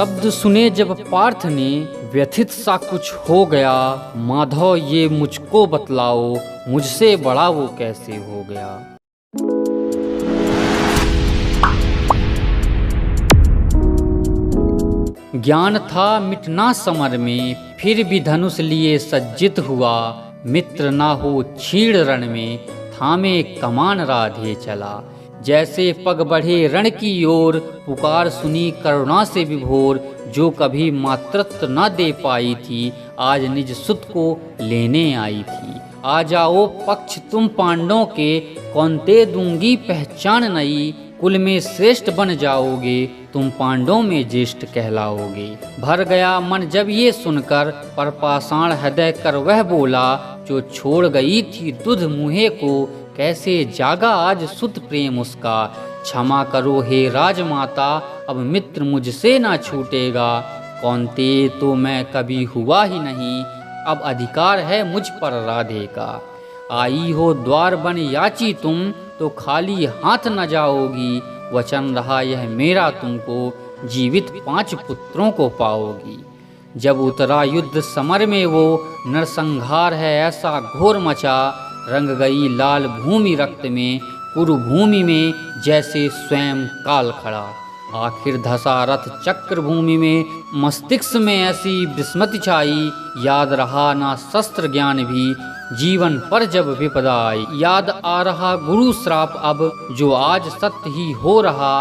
शब्द सुने जब पार्थ ने, व्यथित सा कुछ हो गया। माधव ये मुझको बतलाओ, मुझसे बड़ा वो कैसे हो गया। ज्ञान था मिटना समर में, फिर भी धनुष लिए सज्जित हुआ। मित्र ना हो छीड़ रण में, थामे कमान राधे चला। जैसे पग बढ़े रण की ओर, पुकार सुनी करुणा से विभोर। जो कभी मातृत्व न दे पाई थी, आज निज सुत को लेने आई थी। आ जाओ पक्ष तुम पांडवों के, कौनते दूंगी पहचान नई। कुल में श्रेष्ठ बन जाओगे, तुम पांडवों में ज्येष्ठ कहलाओगे। भर गया मन जब ये सुनकर, पर पाषाण हृदय कर वह बोला। जो छोड़ गई थी दुध मुहे को, कैसे जागा आज सुत प्रेम उसका। क्षमा करो हे राजमाता, अब मित्र मुझसे ना छूटेगा। कौनते तो मैं कभी हुआ ही नहीं, अब अधिकार है मुझ पर राधे का। आई हो द्वार बन याची तुम, तो खाली हाथ न जाओगी। वचन रहा यह मेरा तुमको, जीवित 5 पुत्रों को पाओगी। जब उतरा युद्ध समर में वो, नरसंहार है ऐसा घोर मचा। रंग गई लाल भूमि रक्त में, कुरुभूमि में जैसे स्वयं काल खड़ा। आखिर धसा रथ चक्र भूमि में, मस्तिष्क में ऐसी विस्मति छाई। याद रहा ना शस्त्र ज्ञान भी, जीवन पर जब विपदा आई। याद आ रहा गुरु श्राप अब, जो आज सत्य ही हो रहा।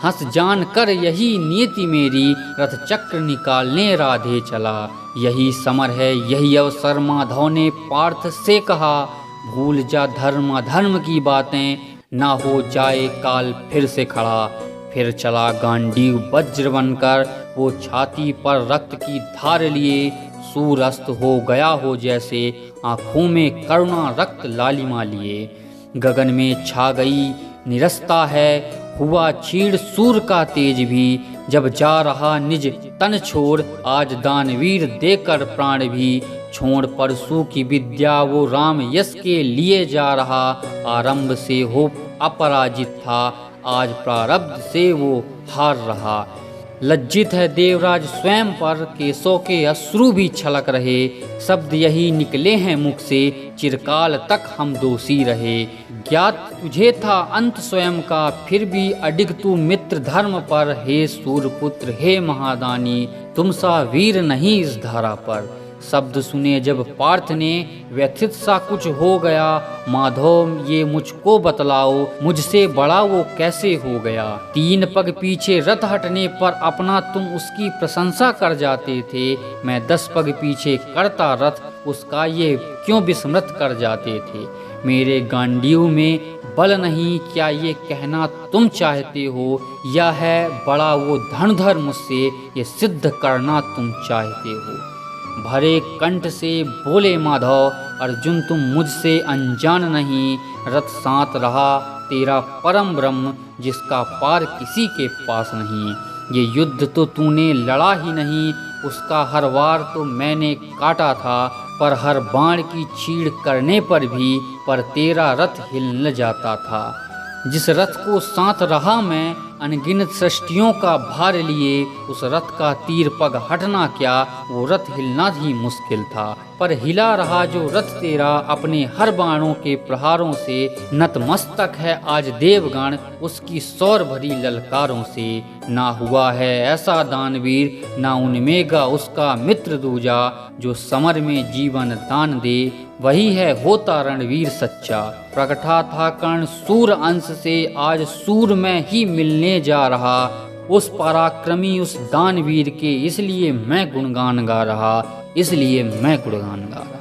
हंस जान कर यही नियति मेरी, रथ चक्र निकालने राधे चला। यही समर है यही अवसर, माधव ने पार्थ से कहा। भूल जा धर्म अधर्म की बातें, ना हो जाए काल फिर से खड़ा। फिर चला गांडीव वज्र बनकर, वो छाती पर रक्त की धार लिए। सूर्यास्त हो गया हो जैसे, आँखों में करुणा रक्त लालिमा लिए। गगन में छा गई निरस्ता है, हुआ छीड़ सूर का तेज भी। जब जा रहा निज तन छोड़, आज दानवीर देकर प्राण भी। छोड़ परशु की विद्या वो राम यश के लिए जा रहा। आरंभ से हो अपराजित था, आज प्रारब्ध से वो हार रहा। लज्जित है देवराज स्वयं पर, केशों के अश्रु भी छलक रहे। शब्द यही निकले हैं मुख से, चिरकाल तक हम दोषी रहे। ज्ञात तुझे था अंत स्वयं का, फिर भी अडिग तू मित्र धर्म पर। हे सूर्यपुत्र हे महादानी, तुम सा वीर नहीं इस धरा पर। शब्द सुने जब पार्थ ने, व्यथित सा कुछ हो गया। माधव ये मुझको बतलाओ, मुझसे बड़ा वो कैसे हो गया। 3 पग पीछे रथ हटने पर, अपना तुम उसकी प्रशंसा कर जाते थे। मैं 10 पग पीछे करता रथ, उसका ये क्यों विस्मृत कर जाते थे। मेरे गांडीव में बल नहीं, क्या ये कहना तुम चाहते हो। या है बड़ा वो धनुधर मुझसे, ये सिद्ध करना तुम चाहते हो। भरे कंठ से बोले माधव, अर्जुन तुम मुझसे अनजान नहीं। रथ साथ रहा तेरा परम ब्रह्म, जिसका पार किसी के पास नहीं। ये युद्ध तो तूने लड़ा ही नहीं, उसका हर वार तो मैंने काटा था। पर हर बाण की चीड़ करने पर भी, पर तेरा रथ हिल न जाता था। जिस रथ को साथ रहा मैं, अनगिनत सृष्टियों का भार लिए। उस रथ का तीर पग हटना क्या, वो रथ हिलना ही मुश्किल था। पर हिला रहा जो रथ तेरा, अपने हर बाणों के प्रहारों से। नतमस्तक है आज देवगण, उसकी सौर भरी ललकारों से। ना हुआ है ऐसा दानवीर, ना उनमेगा उसका मित्र दूजा। जो समर में जीवन दान दे, वही है होता रणवीर सच्चा। प्रगटा था कर्ण सूर अंश से, आज सूर में ही मिलने जा रहा। उस पराक्रमी उस दानवीर के, इसलिए मैं गुणगान गा रहा। इसलिए मैं गुणगान गा रहा।